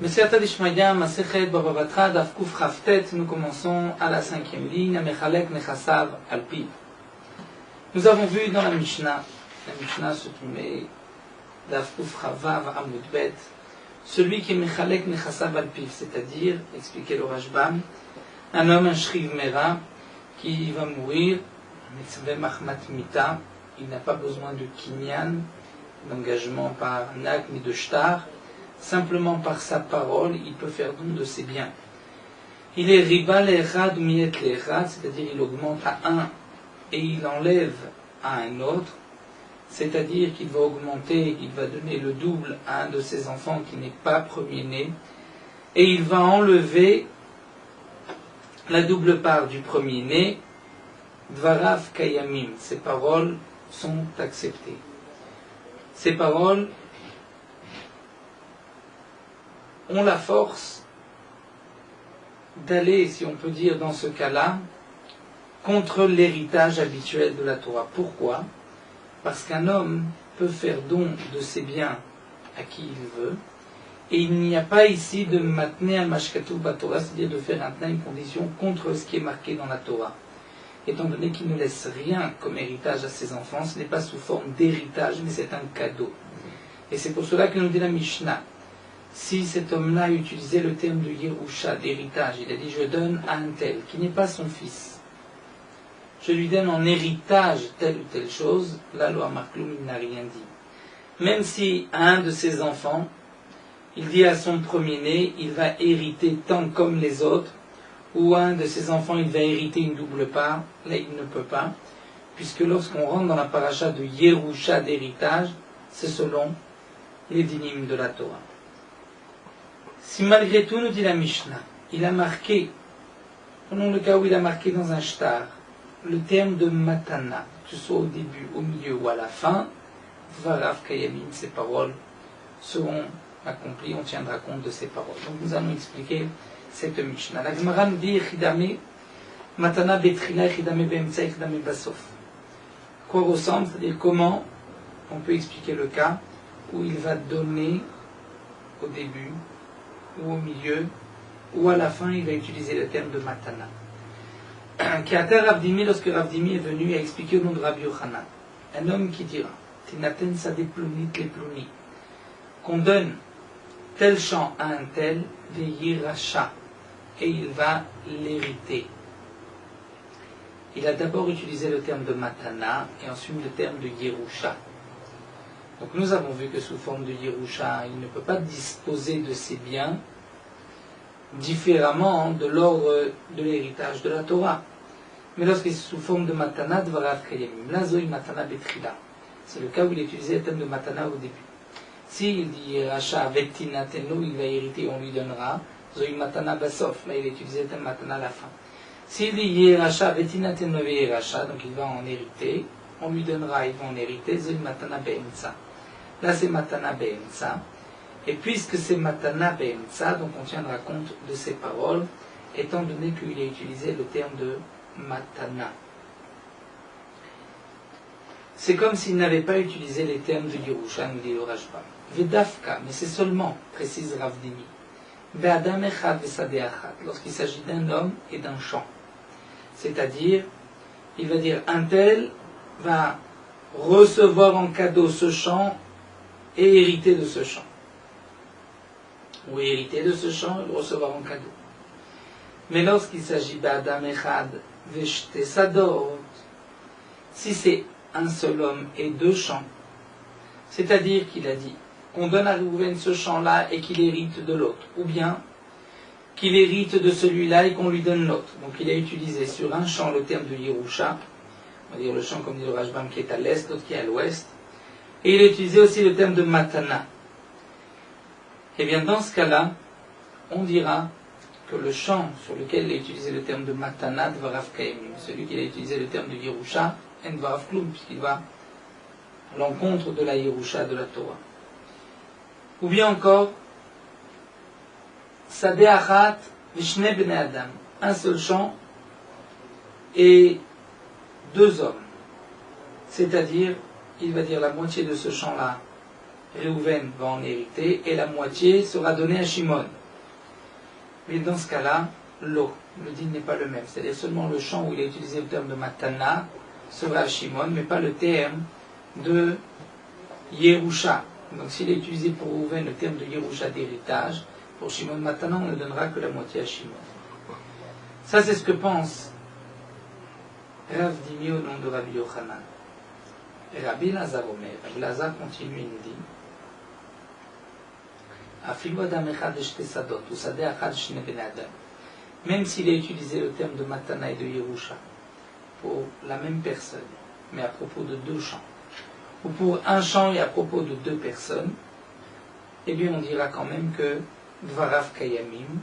Mesirata d'Ishmaïa, Masechet Baba Batra, Daf Kuf Chaftet, nous commençons à la 5e ligne, Amechalek Nechasav Alpi. Nous avons vu dans la Mishnah se tournait Daf Kuf Chavav Amud Bet, celui qui est Mechalek Nechasav Alpi, c'est-à-dire, expliquait le Rashbam, un homme, un Shriv Mera, qui va mourir, Mitzveh Mahmat Mita, il n'a pas besoin de kinyan, d'engagement par nak ni de shtar, simplement par sa parole, il peut faire don de ses biens. Il est riba l'echad miet l'echad, c'est-à-dire il augmente à un et il enlève à un autre, c'est-à-dire qu'il va augmenter, il va donner le double à un de ses enfants qui n'est pas premier-né, et il va enlever la double part du premier-né, dvarav kayamim, ses paroles sont acceptées. Ces paroles ont la force d'aller, si on peut dire dans ce cas-là, contre l'héritage habituel de la Torah. Pourquoi ? Parce qu'un homme peut faire don de ses biens à qui il veut, et il n'y a pas ici de matner al mashkatu batorah, c'est-à-dire de faire une condition contre ce qui est marqué dans la Torah. Étant donné qu'il ne laisse rien comme héritage à ses enfants, ce n'est pas sous forme d'héritage, mais c'est un cadeau. Et c'est pour cela que nous dit la Mishnah, si cet homme-là utilisait le terme de Yerusha, d'héritage, il a dit je donne à un tel, qui n'est pas son fils, je lui donne en héritage telle ou telle chose, la loi Markloum, il n'a rien dit. Même si à un de ses enfants, il dit à son premier-né, il va hériter tant comme les autres, ou un de ses enfants, il va hériter une double part, là il ne peut pas, puisque lorsqu'on rentre dans la paracha de Yerusha d'héritage, c'est selon les dynimes de la Torah. Si malgré tout, nous dit la Mishnah, il a marqué, prenons le cas où il a marqué dans un shtar, le terme de matana, que ce soit au début, au milieu ou à la fin, varav kayamim, ces paroles seront accomplies, on tiendra compte de ces paroles. Donc nous allons expliquer cette Mishnah. La Gemara nous dit Chidame Matana Betrila, Chidame Beemtsa, Chidame Basof. Quoi ressemble, c'est-à-dire comment on peut expliquer le cas où il va donner au début, ou au milieu, ou à la fin, il va utiliser le terme de Matana. Kiater Ravdimi, lorsque Ravdimi est venu à expliquer au nom de Rabbi Yochanan, un homme qui dira Tinaten Sadeh Plunit le Pluni, qu'on donne tel champ à un tel, Veyiracha, et il va l'hériter. Il a d'abord utilisé le terme de Matana et ensuite le terme de Yerusha. Donc nous avons vu que sous forme de Yerusha, il ne peut pas disposer de ses biens différemment de l'ordre de l'héritage de la Torah. Mais lorsqu'il est sous forme de Matana, Dvarav Kayamim, la Zoï Matana Betrila. C'est le cas où il a utilisé le terme de Matana au début. S'il dit Yerusha Vetina Teno, il va hériter, on lui donnera. Zoï Matana Basof, là il a utilisé le terme Matana à la fin. S'il dit Yerusha Vetina Teno Yerusha, donc il va en hériter, on lui donnera, il va en hériter. Zoï Matana Beemtsa. Là c'est Matana Beemtsa. Et puisque c'est Matana Beemtsa, donc on tiendra compte de ces paroles, étant donné qu'il a utilisé le terme de Matana. C'est comme s'il n'avait pas utilisé les termes de Yerusha, nous dit le Rashbam. Vedafka, mais c'est seulement, précise Ravdimi, Be'adam echad ve'sadeh achat, lorsqu'il s'agit d'un homme et d'un champ. C'est-à-dire, il va dire, un tel va recevoir en cadeau ce champ et hériter de ce champ. Ou hériter de ce champ et le recevoir en cadeau. Mais lorsqu'il s'agit Be'adam echad ve'shte sadot, si c'est un seul homme et deux champs, c'est-à-dire qu'il a dit qu'on donne à Réhouven ce champ-là et qu'il hérite de l'autre, ou bien qu'il hérite de celui-là et qu'on lui donne l'autre. Donc il a utilisé sur un champ le terme de Yerusha, on va dire le champ comme dit le Rashbam qui est à l'est, l'autre qui est à l'ouest, et il a utilisé aussi le terme de Matana. Et bien dans ce cas-là, on dira que le champ sur lequel il a utilisé le terme de Matana, Dvarav Kayamim, celui qui a utilisé le terme de Yerusha, En Dvarav Klum, puisqu'il va à l'encontre de la Yerusha de la Torah. Ou bien encore, Sadeh Achat Vishne Bnei Adam, un seul champ et deux hommes. C'est-à-dire, il va dire la moitié de ce champ-là Réhouven va en hériter et la moitié sera donnée à Shimon. Mais dans ce cas-là, le din n'est pas le même. C'est-à-dire seulement le champ où il a utilisé le terme de Matana sera à Shimon, mais pas le terme de Yerusha. Donc s'il a utilisé pour Réhouven le terme de Yerusha d'héritage, pour Shimon Matana, on ne donnera que la moitié à Shimon. Ça, c'est ce que pense Rav Dimi au nom de Rabbi Yochanan. Et Rabbi Lazar Omer, Rabbi Lazar continue et nous dit même s'il a utilisé le terme de Matana et de Yerusha pour la même personne, mais à propos de deux champs, ou pour un champ et à propos de deux personnes, eh bien on dira quand même que Dvarav Kayamim,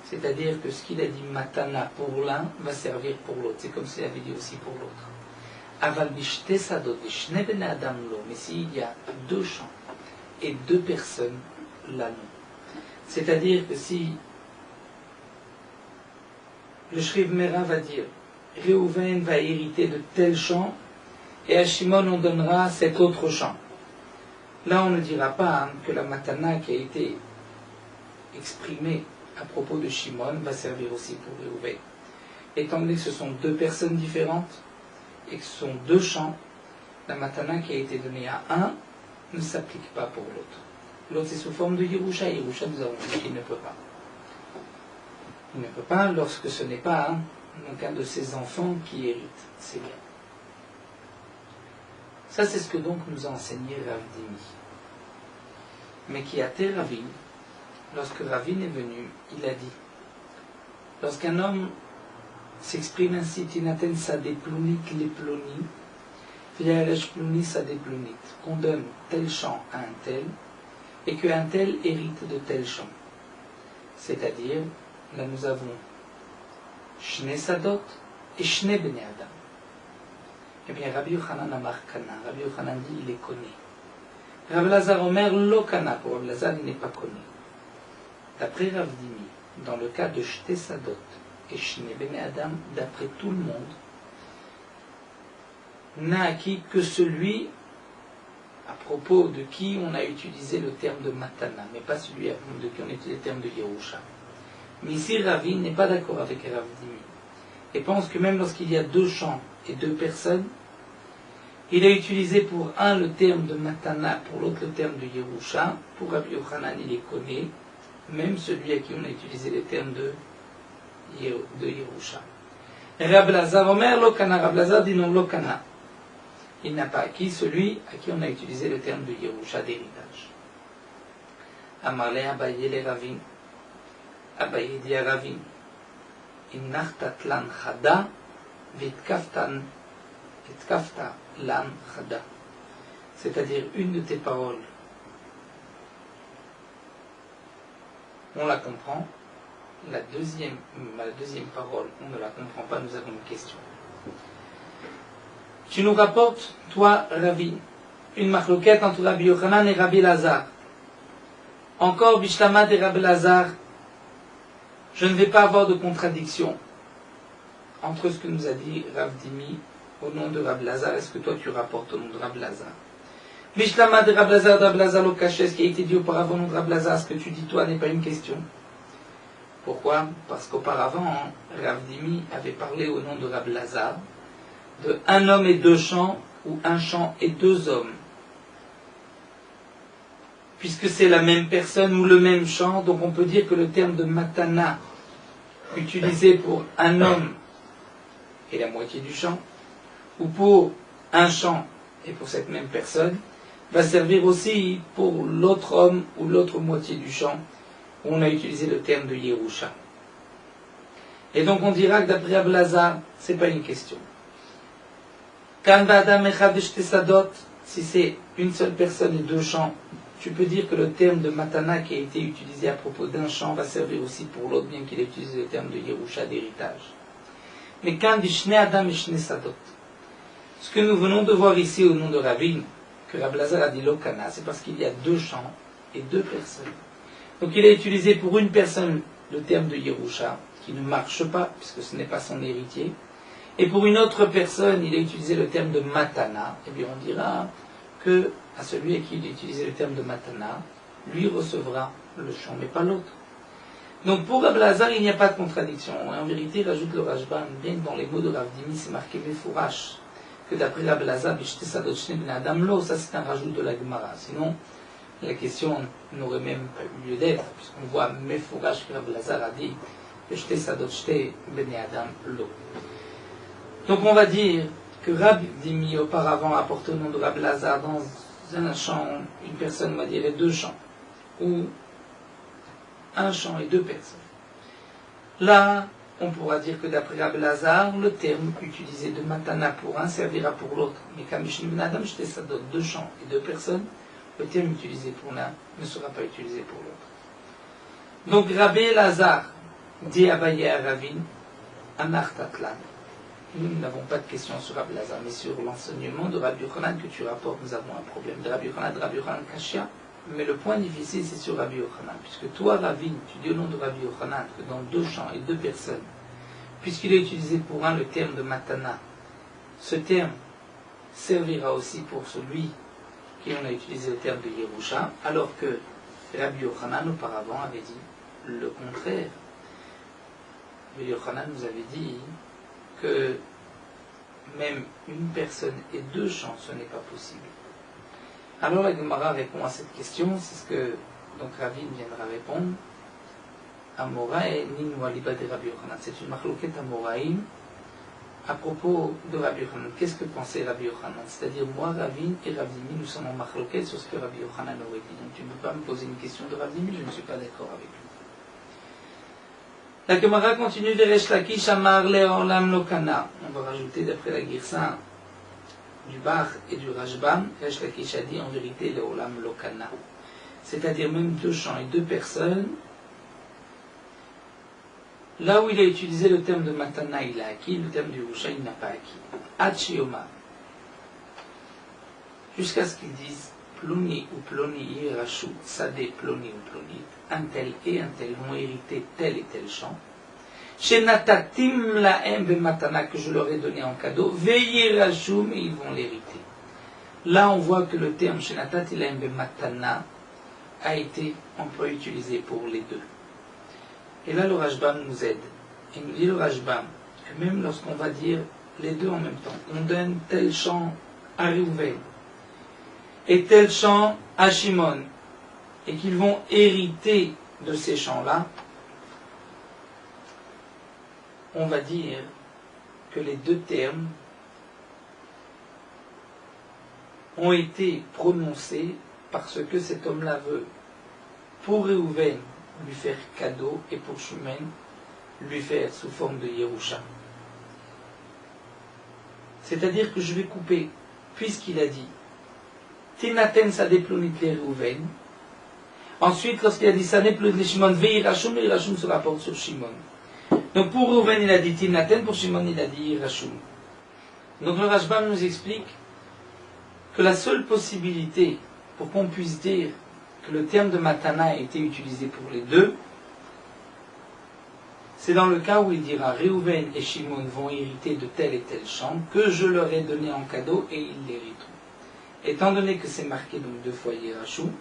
c'est-à-dire que ce qu'il a dit Matana pour l'un va servir pour l'autre. C'est comme s'il avait dit aussi pour l'autre. Aval bishte sadot vishne ben adam lo. Mais s'il y a deux champs et deux personnes, là non. C'est-à-dire que si le Shriv Mera va dire Réhouven va hériter de tel champ et à Shimon on donnera cet autre champ. Là on ne dira pas que la Matana qui a été exprimée à propos de Shimon va servir aussi pour Réhouven. Étant donné que ce sont deux personnes différentes et que ce sont deux champs, la Matana qui a été donnée à un ne s'applique pas pour l'autre. L'autre c'est sous forme de Yerusha. Yerusha, nous avons dit qu'il ne peut pas. Il ne peut pas lorsque ce n'est pas donc un de ses enfants qui hérite. C'est bien. Ça c'est ce que donc nous a enseigné Rav Dimi. Mais qui a été Ravin. Lorsque Ravin est venu, il a dit, lorsqu'un homme s'exprime ainsi, Tinaten sa déplonit les plonit, Viaresh plonit sa déplonit, qu'on donne tel champ à un tel, et qu'un tel hérite de tel champ. C'est-à-dire, là nous avons Shne Sadot et Shne Bene Adam. Eh bien, Rabbi Yochanan Amar Kana, Rabbi Yochanan dit, il les connaît. Rabbi Lazar Omer Lo Kana, pour Rabbi Lazar, il n'est pas connu. D'après Rav Dimi, dans le cas de Shte Sadot et Shne Bene Adam, d'après tout le monde, n'a acquis que celui à propos de qui on a utilisé le terme de Matana, mais pas celui de qui on a utilisé le terme de Yerusha. Mais ici, Ravin n'est pas d'accord avec Rav Dimi et pense que même lorsqu'il y a deux champs et deux personnes, il a utilisé pour un le terme de Matana, pour l'autre le terme de Yerusha. Pour Rabbi Yochanan, il les connaît, même celui à qui on a utilisé les termes de Yerusha. Rabbi Lazar Omer Lokana, Rabbi Lazar dit non Lokana. Il n'a pas acquis celui à qui on a utilisé le terme de Yerusha d'héritage. Amarle Abaye le Ravin. Abaye dit à Ravin, Innachtat lan chada, vitkafta lan chada. C'est-à-dire une de tes paroles, on la comprend, la deuxième parole, on ne la comprend pas, nous avons une question. Tu nous rapportes, toi, Ravi, une marloquette entre Rabbi Yochanan et Rabbi Lazar. Encore, Bishlama et Rabbi Lazar, je ne vais pas avoir de contradiction entre ce que nous a dit Rav Dimi au nom de Rabbi Lazar et ce que toi tu rapportes au nom de Rabbi Lazar. Bishlama de Rabbi Lazar Lokaché, ce qui a été dit auparavant au nom de Rabbi Lazar, ce que tu dis toi n'est pas une question. Pourquoi? Parce qu'auparavant, Rav Dimi avait parlé au nom de Rabbi Lazar de un homme et deux champs, ou un champ et deux hommes. Puisque c'est la même personne ou le même champ, donc on peut dire que le terme de matana, utilisé pour un homme et la moitié du champ, ou pour un champ et pour cette même personne, va servir aussi pour l'autre homme ou l'autre moitié du champ, où on a utilisé le terme de Yerusha. Et donc on dira que d'après Rabbi Lazar, c'est pas une question. Si c'est une seule personne et deux champs, tu peux dire que le terme de matana qui a été utilisé à propos d'un champ va servir aussi pour l'autre, bien qu'il ait utilisé le terme de Yerusha d'héritage. Mais quand Shne Adam et Shne Sadot, ce que nous venons de voir ici au nom de Ravin, que Rabbi Lazar a dit Lokana, c'est parce qu'il y a deux champs et deux personnes. Donc il a utilisé pour une personne le terme de Yerusha, qui ne marche pas, puisque ce n'est pas son héritier. Et pour une autre personne, il a utilisé le terme de matana. Eh bien, on dira que à celui à qui il utilisait le terme de matana, lui recevra le champ, mais pas l'autre. Donc pour Rabbi Lazar, il n'y a pas de contradiction. Et en vérité, rajoute le Rashbam, bien que dans les mots de Rav Dimi, c'est marqué Mefourash, que d'après Rabbi Lazar, ça c'est un rajout de la Gemara. Sinon, la question n'aurait même pas eu lieu d'être, puisqu'on voit Mefourash que Rabbi Lazar a dit donc on va dire que Rabbi Dimi auparavant a porté au nom de Rabbi Lazar dans un champ, une personne va dire deux champs, ou un champ et deux personnes. Là, on pourra dire que d'après Rabbi Lazar, le terme utilisé de matana pour un servira pour l'autre. Mais comme Adam ça donne deux champs et deux personnes, le terme utilisé pour l'un ne sera pas utilisé pour l'autre. Donc Rabbi Lazar dit Abaye à Ravin, Amar Tatlan. Nous n'avons pas de questions sur Rabbi Lazar, mais sur l'enseignement de Rabbi Yochanan que tu rapportes, nous avons un problème. De Rabbi Yochanan Kashia. Mais le point difficile, c'est sur Rabbi Yochanan. Puisque toi, Ravin, tu dis au nom de Rabbi Yochanan que dans deux champs et deux personnes, puisqu'il a utilisé pour un le terme de matana, ce terme servira aussi pour celui qui en a utilisé le terme de Yerusha, alors que Rabbi Yochanan auparavant avait dit le contraire. Rabbi Yochanan nous avait dit que même une personne et deux champs, ce n'est pas possible. Alors la Gemara répond à cette question, c'est ce que donc Ravin viendra répondre. Amorae nin waliba de Rabbi Yochanan. C'est une marloquette Amoraïm à propos de Rabbi Yochanan. Qu'est-ce que pensait Rabbi Yochanan? C'est-à-dire moi, Ravin et Rav Dimi, nous sommes en marloquette sur ce que Rabbi Yochanan aurait dit. Donc tu ne peux pas me poser une question de Rav Dimi, je ne suis pas d'accord avec lui. La Gemara continue de Resh Lakish Amar Le'olam Lokana. On va rajouter d'après la Girsa du Bar et du Rashbam, Resh Lakish a dit en vérité Le'olam Lokana. C'est-à-dire même deux champs et deux personnes. Là où il a utilisé le terme de Matana, il a acquis, le terme du Yerusha, il n'a pas acquis. Hachiyoma. Jusqu'à ce qu'ils disent Ploni ou Ploni Yirashu, Sade Ploni ou Ploni, un tel et un tel ont hérité tel et tel champ. Chez Natatim Laem Matana, que je leur ai donné en cadeau, Ve'yirashum, et ils vont l'hériter. Là, on voit que le terme chez Natatim Laem Matana a été employé, utilisé pour les deux. Et là, le Rashbam nous aide. Il nous dit le Rashbam que même lorsqu'on va dire les deux en même temps, on donne tel champ à Réhouven et tel champ à Shimon, et qu'ils vont hériter de ces champs-là, on va dire que les deux termes ont été prononcés parce que cet homme-là veut, pour Réhouven, lui faire cadeau, et pour Shimon, lui faire sous forme de Yerusha. C'est-à-dire que je vais couper, puisqu'il a dit Tinaten Sadeplonit le Réhouven. Ensuite, lorsqu'il a dit Sadeplonit le Shimon, Ve'irashum, le Irashum se rapporte sur Shimon. Donc pour Réhouven, il a dit Tinaten, pour Shimon, il a dit Irashum. Donc le Rashbam nous explique que la seule possibilité pour qu'on puisse dire que le terme de Matana a été utilisé pour les deux, c'est dans le cas où il dira Réhouven et Shimon vont hériter de tel et tel champ que je leur ai donné en cadeau et ils l'hériteront. Étant donné que c'est marqué donc deux fois Yerashou,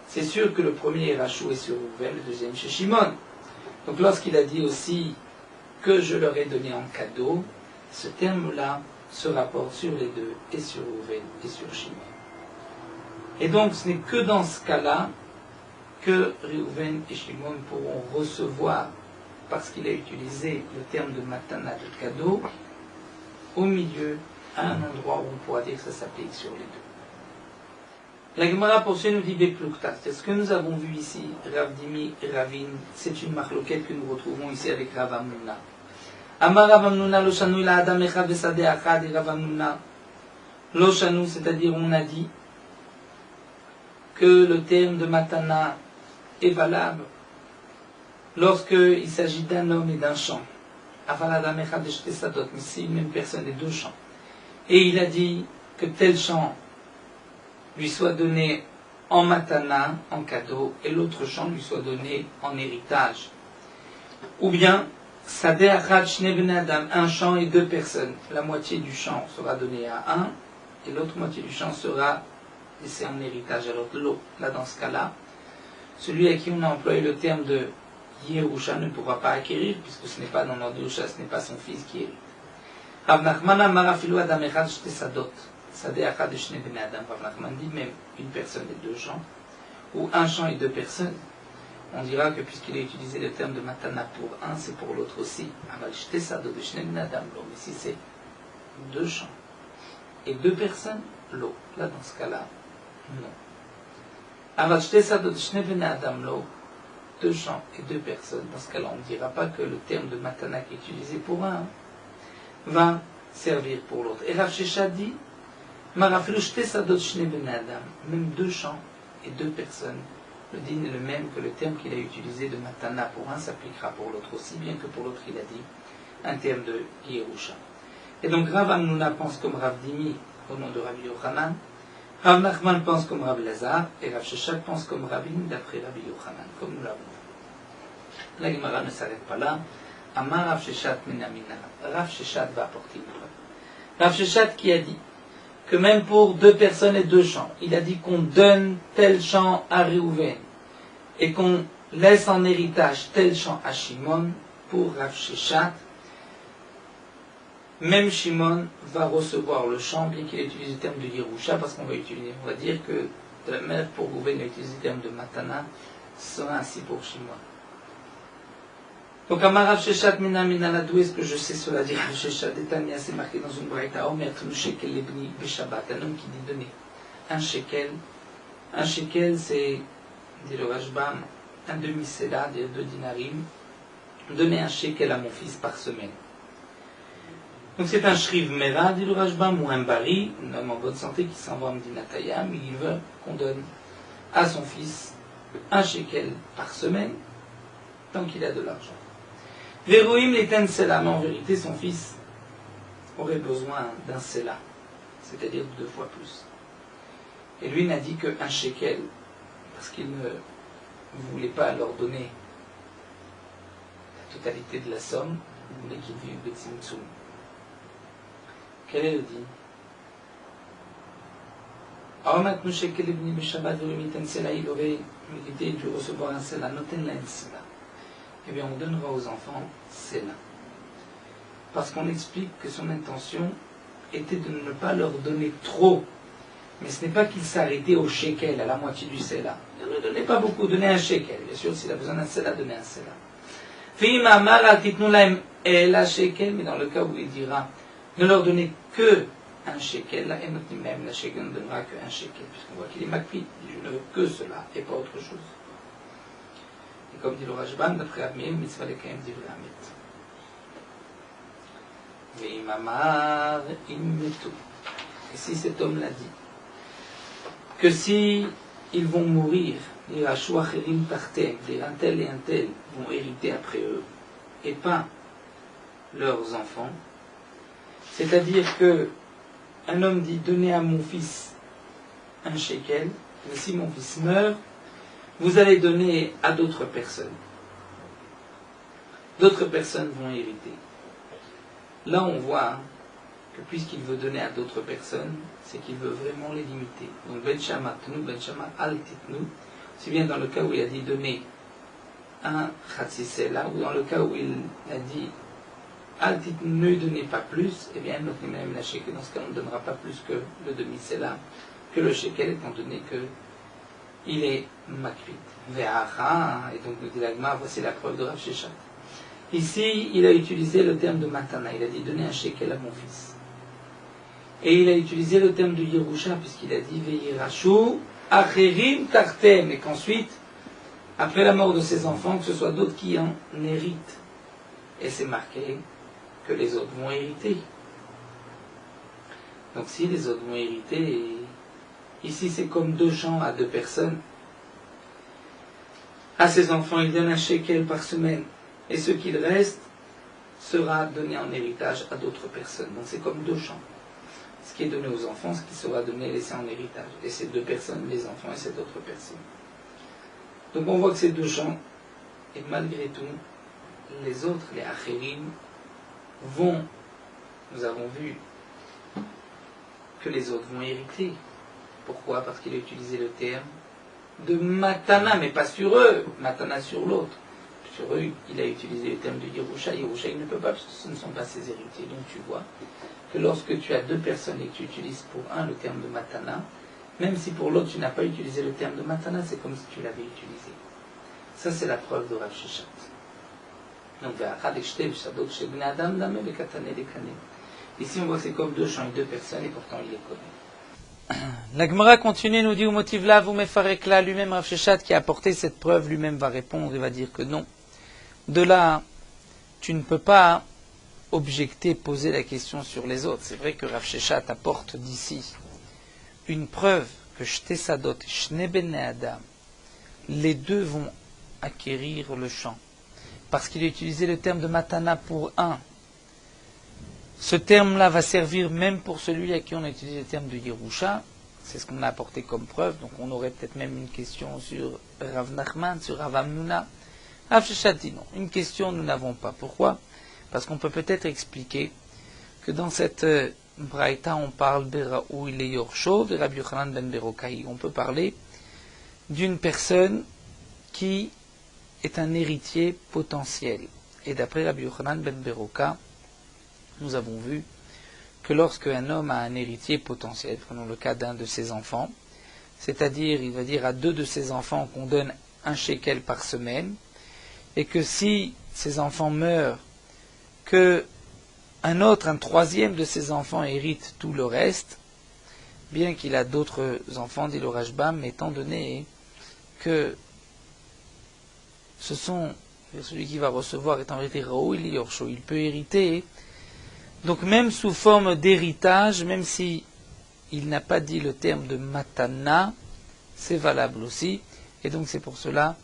c'est sûr que le premier Yerashou est sur Réhouven, le deuxième chez Shimon. Donc lorsqu'il a dit aussi que je leur ai donné en cadeau, ce terme-là se rapporte sur les deux, et sur Réhouven et sur Shimon. Et donc ce n'est que dans ce cas-là que Réhouven et Shimon pourront recevoir, parce qu'il a utilisé le terme de matana, de cadeau, au milieu, à un endroit où on pourra dire que ça s'applique sur les deux. La Gemara poursuit nous dit Beplukta. C'est ce que nous avons vu ici, Rav Dimi et Ravin, c'est une marloquette que nous retrouvons ici avec Rav Amnuna. Amar Rav Amnuna lo shanu ila adam echad vesade achad et Rav Amnuna lo shanu, c'est-à-dire on a dit que le terme de matana est valable lorsqu'il s'agit d'un homme et d'un champ. Aval adam echad eshte sadot, mais c'est une même personne et deux champs. Et il a dit que tel champ lui soit donné en matana, en cadeau, et l'autre champ lui soit donné en héritage. Ou bien, sadeh achad shne ben adam, un champ et deux personnes. La moitié du champ sera donnée à un, et l'autre moitié du champ sera laisser en héritage à l'autre lot. Là, dans ce cas-là, celui à qui on a employé le terme de Yerusha ne pourra pas acquérir, puisque ce n'est pas dans l'ordre Yerusha, ce n'est pas son fils qui hérite. Rav Nachman amar afilu adam echad shte sadot, sadeh achad shne bnei adam. Rav Nachman dit même une personne et deux champs, ou un champ et deux personnes. On dira que puisqu'il a utilisé le terme de matana pour un, c'est pour l'autre aussi. Aval shte sadot shne bnei adam lo. Mais si c'est deux champs et deux personnes, lo. Là, dans ce cas-là, non. Aval shte sadot shne bnei adam lo. Deux champs et deux personnes. Dans ce cas-là, on ne dira pas que le terme de matana qui est utilisé pour un va servir pour l'autre. Et Rav Sheshet dit, Marafilu shte sadot shne bnei adam, même deux champs et deux personnes. Le din est le même que le terme qu'il a utilisé de matana pour un s'appliquera pour l'autre aussi, bien que pour l'autre il a dit un terme de Yerusha. Et donc Rav Hamnuna pense comme Rav Dimi au nom de Rav Yochanan, Rav Nachman pense comme Rav Lazar, et Rav Sheshet pense comme Ravine d'après Rav Yochanan, comme nous l'avons vu. La Gemara ne s'arrête pas là. Amar Rav Sheshet minamina. Rav Sheshet va apporter une preuve. Rav Sheshet qui a dit que même pour deux personnes et deux champs, il a dit qu'on donne tel champ à Réhouven et qu'on laisse en héritage tel champ à Shimon. Pour Rav Sheshet, même Shimon va recevoir le champ, bien qu'il ait utilisé le terme de Yerusha, parce qu'on va dire que de la même pour Réhouven, il a utilisé le terme de Matana, ce sera ainsi pour Shimon. Donc, Amar Rav Sheshet mina minala, d'où est-ce que je sais cela, dit Rav Sheshet, Détania, c'est marqué dans une braïta, Omer tnu shekel lebni beshabbat, un homme qui dit donner un shekel. Un shekel, c'est, dit le Rashbam, un demi-séla, des 2 dinarim, donner un shekel à mon fils par semaine. Donc, c'est un shriv mera, dit le Rashbam, ou un bari, un homme en bonne santé qui s'en va à Mdinataya, mais il veut qu'on donne à son fils un shekel par semaine, tant qu'il a de l'argent. Véroïm l'éteint cela, mais en vérité, son fils aurait besoin d'un cela, c'est-à-dire 2 fois plus. Et lui n'a dit qu'un shekel, parce qu'il ne voulait pas leur donner la totalité de la somme, il voulait qu'ils vivent betzimtzum. Quel est le din? Aomat shekel ibni beshabbat véroïm l'éteint cela, il aurait mérité de recevoir un cela, noten la cela. Eh bien, on donnera aux enfants cela. Parce qu'on explique que son intention était de ne pas leur donner trop. Mais ce n'est pas qu'il s'arrêtait au shekel, à la moitié du cela. Il ne donnait pas beaucoup, donnait un shekel. Bien sûr, s'il a besoin d'un cela, donnez un cela. Mais dans le cas où il dira, ne leur donnez que un shekel, là, et même la shekel ne donnera que un shekel, puisqu'on voit qu'il est makpid. Je ne veux que cela, et pas autre chose. Et comme dit le Rashbam, d'après Abmir, mitzvah lekayem divrei hamet. Ve'imamar immetu. Et si cet homme l'a dit, que si ils vont mourir, les rachou acherim tartem, un tel et un tel vont hériter après eux, et pas leurs enfants, c'est-à-dire que un homme dit, donnez à mon fils un shekel, mais si mon fils meurt, vous allez donner à d'autres personnes. D'autres personnes vont hériter. Là, on voit que puisqu'il veut donner à d'autres personnes, c'est qu'il veut vraiment les limiter. Donc, Ben Shama Tnu, Ben Shama Al Titnu, c'est bien dans le cas où il a dit donner un Khatsisela, ou dans le cas où il a dit Al Titnu, ne donnez pas plus, et bien, notre même la shekel, dans ce cas, on ne donnera pas plus que le demi-sela, que le shekel, étant donné que il est makvit. Ve'acha, et donc nous dit l'agma, voici la preuve de Rav Sheshet. Ici, il a utilisé le terme de matana, il a dit donner un shekel à mon fils. Et il a utilisé le terme de Yerusha, puisqu'il a dit ve'yirashu acherim tartem, et qu'ensuite, après la mort de ses enfants, que ce soit d'autres qui en héritent. Et c'est marqué que les autres vont hériter. Donc si les autres vont hériter, ici c'est comme 2 champs à 2 personnes. À ses enfants, il donne un shekel par semaine. Et ce qu'il reste sera donné en héritage à d'autres personnes. Donc c'est comme 2 champs. Ce qui est donné aux enfants, ce qui sera donné, laissé en héritage. Et ces 2 personnes, les enfants et ces autres personnes. Donc on voit que ces 2 champs, et malgré tout, les autres, les acherim, vont, nous avons vu que les autres vont hériter. Pourquoi? Parce qu'il a utilisé le terme de matana, mais pas sur eux, matana sur l'autre. Sur eux, il a utilisé le terme de Yerusha. Yerusha, il ne peut pas, parce que ce ne sont pas ses héritiers. Donc tu vois que lorsque tu as deux personnes et que tu utilises pour un le terme de matana, même si pour l'autre tu n'as pas utilisé le terme de matana, c'est comme si tu l'avais utilisé. Ça, c'est la preuve de Rav Sheshat. Donc, ici, on voit que c'est comme deux champs et deux personnes, et pourtant il les connaît. La Gemara continue, nous dit au motif là, vous mefarekla, lui-même Rav Sheshat qui a apporté cette preuve, lui-même va répondre, il va dire que non. De là, tu ne peux pas objecter, poser la question sur les autres. C'est vrai que Rav Sheshat apporte d'ici une preuve que Shte Sadot, Shne Bene Adam, les deux vont acquérir le champ. Parce qu'il a utilisé le terme de matana pour un. Ce terme-là va servir même pour celui à qui on a utilisé le terme de Yerusha. C'est ce qu'on a apporté comme preuve. Donc on aurait peut-être même une question sur Rav Nachman, sur Rav Amnuna. Rav Sheshat dit non. Une question nous n'avons pas. Pourquoi? Parce qu'on peut peut-être expliquer que dans cette braïta on parle de Raoui le Yorsho, de Rabbi Yochanan ben Berokai. On peut parler d'une personne qui est un héritier potentiel. Et d'après Rabbi Yochanan ben Beroka, nous avons vu que lorsque un homme a un héritier potentiel, prenons le cas d'un de ses enfants, c'est-à-dire il va dire à deux de ses enfants qu'on donne un shekel par semaine, et que si ses enfants meurent, que un troisième de ses enfants hérite tout le reste, bien qu'il a d'autres enfants, dit le Rashbam, mais étant donné que ce sont, celui qui va recevoir est en vérité Raoui li Yorsho, il peut hériter, donc même sous forme d'héritage, même si il n'a pas dit le terme de matana, c'est valable aussi, et donc c'est pour cela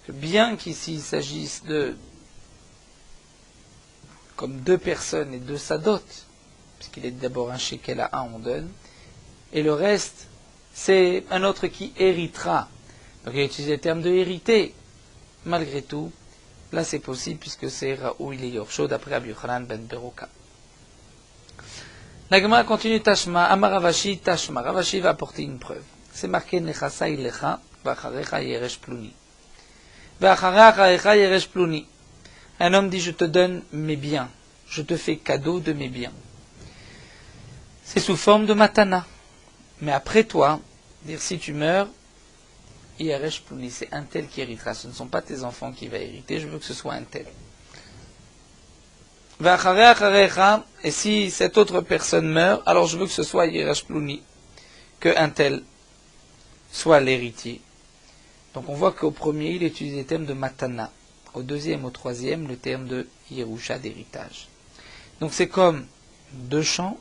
que bien qu'ici il s'agisse de comme deux personnes et deux sadot, puisqu'il est d'abord un shekel à un, on donne, et le reste, c'est un autre qui héritera. Donc il a utilisé le terme de hériter. Malgré tout, là c'est possible puisque c'est Raoui le Yorsho d'après Rabbi Yochanan ben Beroka. La Gemara continue Tashma, Amar Ravashi Tashma. Ravashi va apporter une preuve. C'est marqué Nechasa ilecha, Vacharecha yeresh pluni. Vacharecha yeresh pluni. Un homme dit je te donne mes biens, je te fais cadeau de mes biens. C'est sous forme de matana. Mais après toi, dire si tu meurs, Yeresh Pluni, c'est un tel qui héritera. Ce ne sont pas tes enfants qui vont hériter, je veux que ce soit un tel. Et si cette autre personne meurt, alors je veux que ce soit Yeresh Pluni, que un tel soit l'héritier. Donc on voit qu'au premier, il utilise le terme de matana. Au deuxième, au troisième, le terme de Yerusha, d'héritage. Donc c'est comme deux champs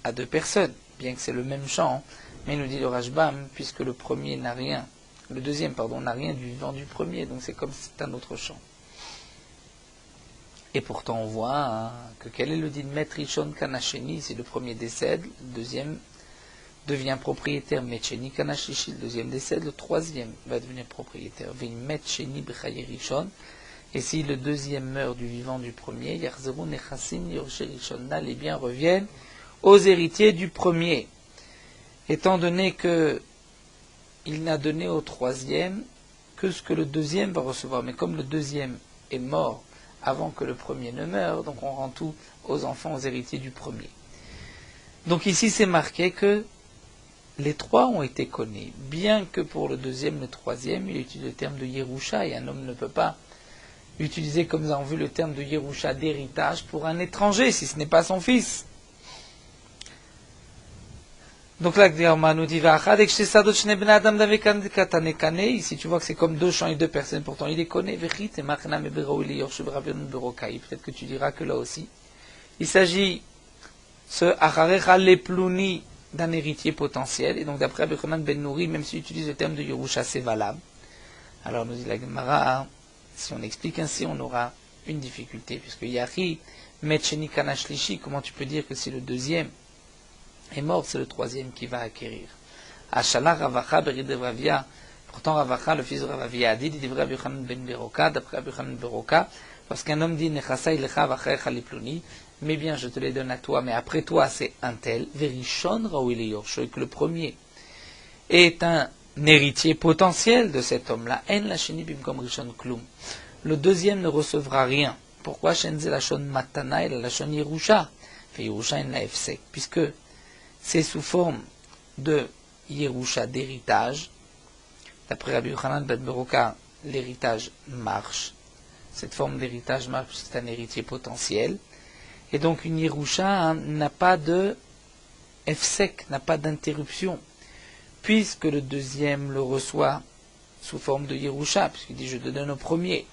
à deux personnes, bien que c'est le même champ, mais il nous dit le Rashbam, puisque le deuxième n'a rien du vivant du premier, donc c'est comme si c'était un autre champ. Et pourtant on voit que quel est le din Met Rishon Kanasheni, si le premier décède, le deuxième devient propriétaire, Met Sheni Kanashishi, le deuxième décède, le troisième va devenir propriétaire. Vin Met Sheni B'chaye Rishon, et si le deuxième meurt du vivant du premier, Yarzeru Nechasim Yorshe Rishon, les biens reviennent aux héritiers du premier. Étant donné que il n'a donné au troisième que ce que le deuxième va recevoir. Mais comme le deuxième est mort avant que le premier ne meure, donc on rend tout aux enfants, aux héritiers du premier. Donc ici c'est marqué que les trois ont été connus, bien que pour le deuxième, le troisième, il utilise le terme de Yerusha, et un homme ne peut pas utiliser, comme nous avons vu, le terme de Yerusha d'héritage pour un étranger, si ce n'est pas son fils. Donc là, nous dit, ici tu vois que c'est comme deux champs et deux personnes, pourtant il les connaît. Peut-être que tu diras que là aussi, il s'agit, ce acharecha leplouni, d'un héritier potentiel, et donc d'après Rabbi Yochanan ben Nouri, même s'il utilise le terme de Yerusha, c'est valable. Alors nous dit la Gemara, si on explique ainsi, on aura une difficulté, puisque Yari, Metcheni Kanashlishi, comment tu peux dire que c'est le deuxième est mort, c'est le troisième qui va acquérir. Ashala Ravacha Berid Ravia, pourtant Ravacha, le fils de Ravia, a dit, dit Rabbi Yochanan ben Beroka, d'après Rabbi Yochanan ben Beroka, lorsqu'un homme dit Nechasa ilecha vachecha liploni, mais bien je te les donne à toi, mais après toi c'est un tel, Verishon Raoui le Yorsho, et que le premier est un héritier potentiel de cet homme-là. En la sheni bimkom rishon klum. Le deuxième ne recevra rien. Pourquoi shenze lachon matana et la lachon yerusha? Fait yerusha en la efsek. Puisque c'est sous forme de yerusha, d'héritage. D'après Rabbi Yochanan ben Beroka, l'héritage marche. Cette forme d'héritage marche puisque c'est un héritier potentiel. Et donc une yerusha n'a pas de efsek, n'a pas d'interruption. Puisque le deuxième le reçoit sous forme de yerusha, puisqu'il dit je te donne au premier.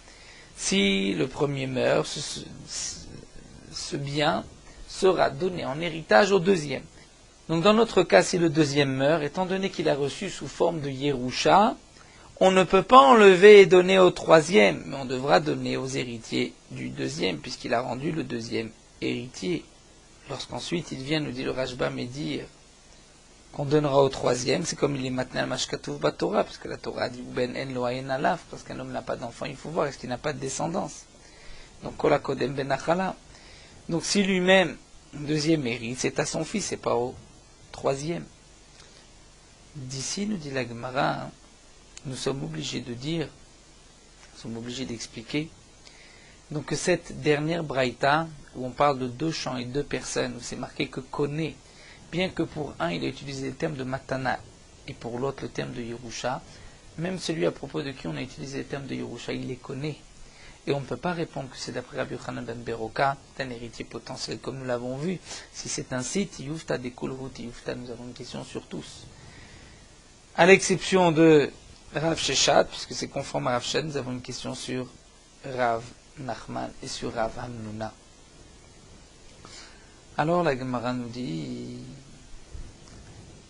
Si le premier meurt, ce bien sera donné en héritage au deuxième. Donc dans notre cas, si le deuxième meurt, étant donné qu'il a reçu sous forme de yerusha, on ne peut pas enlever et donner au troisième, mais on devra donner aux héritiers du deuxième, puisqu'il a rendu le deuxième héritier. Lorsqu'ensuite il vient, nous dit le Rashbam, et dire qu'on donnera au troisième, c'est comme il est maintenant al mashkatouf batorah, parce que la Torah dit ben en lo ayin alaf, parce qu'un homme n'a pas d'enfant, il faut voir est-ce qu'il n'a pas de descendance. Donc kol hakodem ben achala. Donc si lui-même deuxième hérite, c'est à son fils, c'est pas au troisième. D'ici, nous dit la Gemara, nous sommes obligés de dire, nous sommes obligés d'expliquer, donc que cette dernière braïta, où on parle de 2 champs et 2 personnes, où c'est marqué que connaît, bien que pour un il a utilisé le terme de matana et pour l'autre le terme de yerusha, même celui à propos de qui on a utilisé le terme de yerusha, il les connaît. Et on ne peut pas répondre que c'est d'après Rabbi Yochanan ben Beroka, d'un héritier potentiel comme nous l'avons vu. Si c'est ainsi, tiyufta dekulrut, tiyufta, nous avons une question sur tous. À l'exception de Rav Sheshat, puisque c'est conforme à Rav Sheshat, nous avons une question sur Rav Nachman et sur Rav Hamnuna. Alors la Gemara nous dit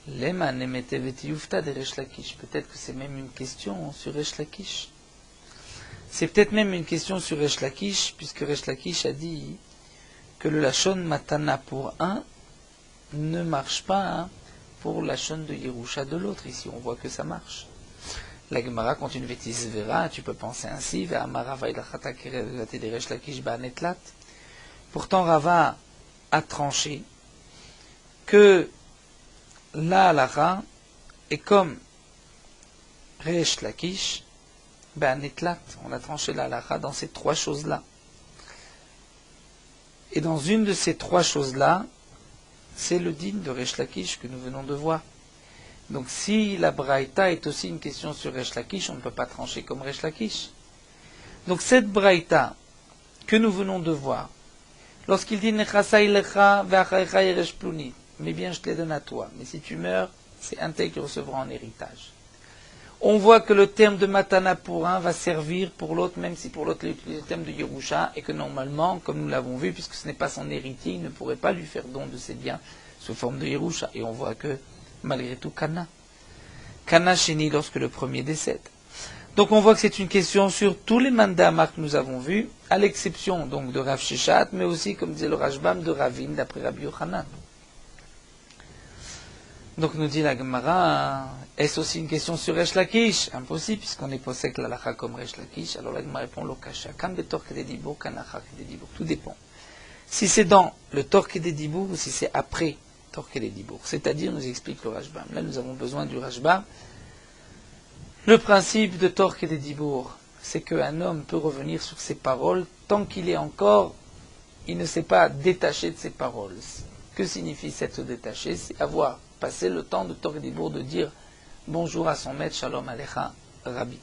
Lema nemete vetiyufta de Resh Lakish. Peut-être que c'est même une question sur Resh Lakish. C'est peut-être même une question sur Resh Lakish, puisque Resh Lakish a dit que le Lachon Matana pour un ne marche pas pour la Lachon de Yerusha de l'autre. Ici, on voit que ça marche. La Gemara continue Vétis Vera, tu peux penser ainsi, pourtant Rava a tranché que la halakha est comme Resh Lakish, on a tranché la halakha dans ces 3 choses-là. Et dans une de ces 3 choses-là, c'est le din de Resh Lakish que nous venons de voir. Donc si la braïta est aussi une question sur Resh Lakish, on ne peut pas trancher comme Resh Lakish. Donc cette braïta que nous venons de voir, lorsqu'il dit Nechasa ilecha ve'acharecha yeresh pluni, mais bien je te les donne à toi, mais si tu meurs, c'est un tel qui recevra en héritage. On voit que le terme de matana pour un va servir pour l'autre, même si pour l'autre il utilise le terme de yerusha, et que normalement, comme nous l'avons vu, puisque ce n'est pas son héritier, il ne pourrait pas lui faire don de ses biens sous forme de yerusha. Et on voit que malgré tout, Kana chéni lorsque le premier décède. Donc on voit que c'est une question sur tous les mandats que nous avons vus, à l'exception donc de Rav Sheshat, mais aussi, comme disait le Rashbam, de Ravin, d'après Rabbi Yochanan. Donc nous dit la Gemara, est-ce aussi une question sur Resh Lakish? Impossible, puisqu'on est posek l'alacha comme Resh Lakish. Alors la Gemara répond, l'okasha, kam betor kededibour, kanachar kededibour. Tout dépend. Si c'est dans le tor kededibour ou si c'est après tor kededibour. C'est-à-dire, nous explique le Rashbam. Là, nous avons besoin du Rashbam. Le principe de tor kededibour, c'est qu'un homme peut revenir sur ses paroles tant qu'il est encore, il ne s'est pas détaché de ses paroles. Que signifie s'être détaché? C'est avoir passé le temps de tor kededibour de dire bonjour à son maître, shalom alecha, Rabbi.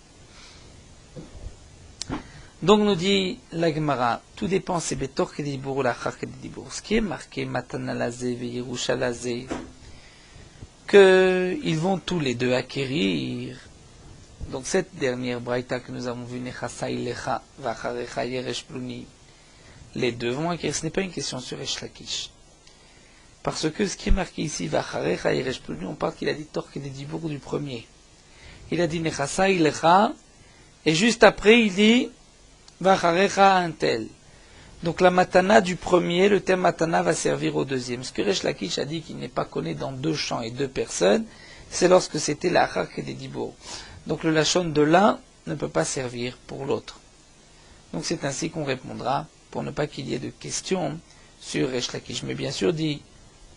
Donc nous dit la Gemara, tout dépend c'est betor kededibour ou lachar kededibour. Ce qui est marqué matana lazé ve yerusha lazé, qu'ils vont tous les deux acquérir. Donc cette dernière braïta que nous avons vue, nechasa ilecha vacharecha yeresh pluni, les deux vont acquérir. Ce n'est pas une question sur Resh Lakish. Parce que ce qui est marqué ici, vacharecha yeresh pluni, on parle qu'il a dit tor kededibour du premier. Il a dit nechasa ilecha, et juste après il dit vacharecha un tel. Donc la matana du premier, le terme matana va servir au deuxième. Ce que Resh Lakish a dit qu'il n'est pas connu dans 2 champs et 2 personnes, c'est lorsque c'était la achar kededibour. Donc le lachon de l'un ne peut pas servir pour l'autre. Donc c'est ainsi qu'on répondra, pour ne pas qu'il y ait de questions sur Resh Lakish. Mais bien sûr, dit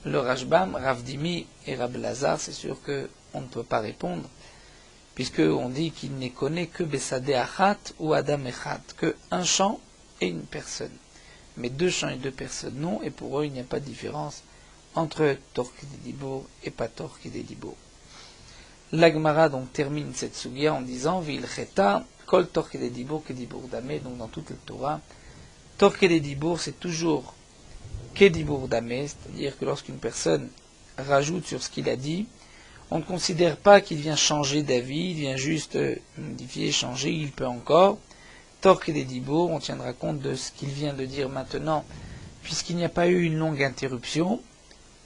le Rashbam, Rav Dimi et Rab Lazar, c'est sûr que on ne peut pas répondre, puisqu'on dit qu'il n'est connu que Bessadeh Achat ou Adam Echad, que un champ et une personne. Mais deux champs et deux personnes, non, et pour eux, il n'y a pas de différence entre Torque des Dibour et pas Torque des Dibour. L'Agmara donc termine cette sugia en disant Vilcheta, Kol Torque des Dibour que Dibour Damé, donc dans toute la Torah, Torque des Dibour, c'est toujours Kedibour Damé, c'est-à-dire que lorsqu'une personne rajoute sur ce qu'il a dit, on ne considère pas qu'il vient changer d'avis, il vient juste modifier, changer, il peut encore. Torque des Dibour, on tiendra compte de ce qu'il vient de dire maintenant, puisqu'il n'y a pas eu une longue interruption,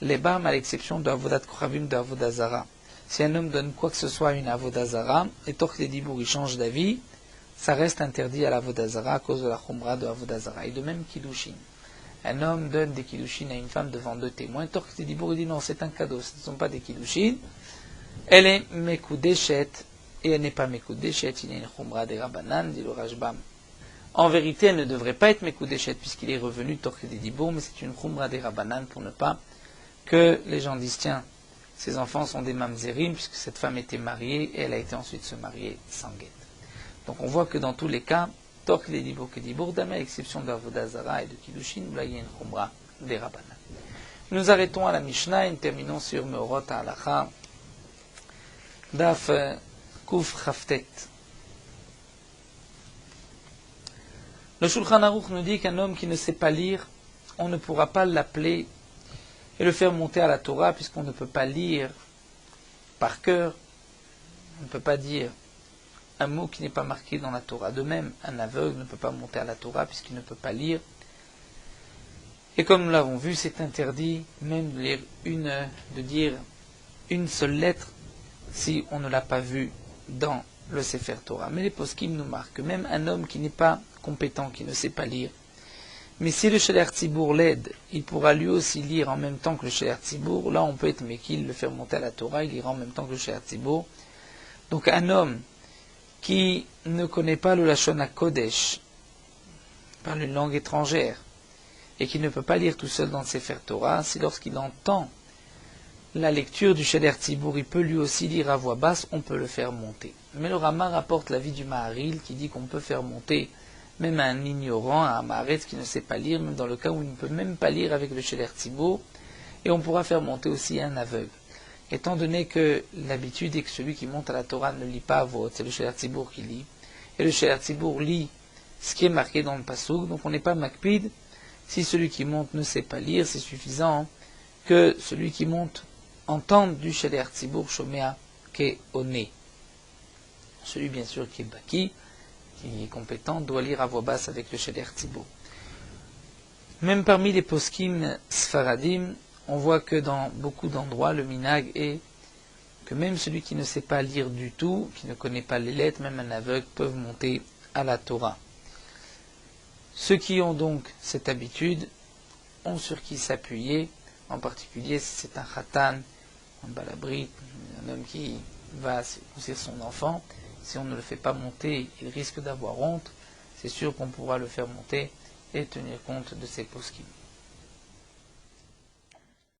les bâmes à l'exception de Avodat Kochavim de Avodah Zara. Si un homme donne quoi que ce soit à une Avodah Zara, et Torque des Dibour il change d'avis, ça reste interdit à l'Avodah Zara à cause de la Khumra de Avodah Zara. Et de même Kiddushin. Un homme donne des Kiddushin à une femme devant deux témoins, Torque des Dibour il dit non, c'est un cadeau, ce ne sont pas des Kiddushin. Elle est Mekudeshet, et elle n'est pas Mekudeshet, il y a une Khumra des Rabbanan, dit le Rajbam. En vérité, elle ne devrait pas être Mekudeshet, puisqu'il est revenu Torque des Dibour, mais c'est une Khumra des Rabbanan pour ne pas que les gens disent tiens, ces enfants sont des mamzerim, puisque cette femme était mariée, et elle a été ensuite se marier sans guette. Donc on voit que dans tous les cas, Torque des Dibour que Dibour Damé, à l'exception d'Avodah Zara et de Kiddushin, là il y a une Khumra des Rabbanan. Nous arrêtons à la Mishnah et nous terminons sur Meorot HaHalacha, Daf Kuf Chaftet. Le Shulchan Aruch nous dit qu'un homme qui ne sait pas lire, on ne pourra pas l'appeler et le faire monter à la Torah, puisqu'on ne peut pas lire par cœur, on ne peut pas dire un mot qui n'est pas marqué dans la Torah. De même, un aveugle ne peut pas monter à la Torah, puisqu'il ne peut pas lire. Et comme nous l'avons vu, c'est interdit même de dire une seule lettre, si on ne l'a pas vu dans le Sefer Torah. Mais les poskim nous marquent que même un homme qui n'est pas compétent, qui ne sait pas lire, mais si le Sheler Tzibour l'aide, il pourra lui aussi lire en même temps que le Sheler Tzibour. Là, on peut être Mekil, le faire monter à la Torah, il ira en même temps que le Sheler Tzibour. Donc un homme qui ne connaît pas le Lashon HaKodesh, parle une langue étrangère, et qui ne peut pas lire tout seul dans le Sefer Torah, si lorsqu'il entend la lecture du Sheler Tzibour, il peut lui aussi lire à voix basse, on peut le faire monter. Mais le Rama rapporte l'avis du Maharil qui dit qu'on peut faire monter même un ignorant, un Maharetz qui ne sait pas lire, même dans le cas où il ne peut même pas lire avec le Sheler Tzibour, et on pourra faire monter aussi un aveugle. Étant donné que l'habitude est que celui qui monte à la Torah ne lit pas à voix haute, c'est le Sheler Tzibour qui lit, et le Sheler Tzibour lit ce qui est marqué dans le Passouk, donc on n'est pas makpid. Si celui qui monte ne sait pas lire, c'est suffisant que celui qui monte entende du Sheler Tzibour Shomea Keone. Celui bien sûr qui est baki, qui est compétent, doit lire à voix basse avec le Sheler Tzibour. Même parmi les poskim sfaradim, on voit que dans beaucoup d'endroits, le minag est que même celui qui ne sait pas lire du tout, qui ne connaît pas les lettres, même un aveugle, peuvent monter à la Torah. Ceux qui ont donc cette habitude ont sur qui s'appuyer, en particulier si c'est un khatan, un balabrit, un homme qui va circoncire son enfant. Si on ne le fait pas monter, il risque d'avoir honte. C'est sûr qu'on pourra le faire monter et tenir compte de ses poskim.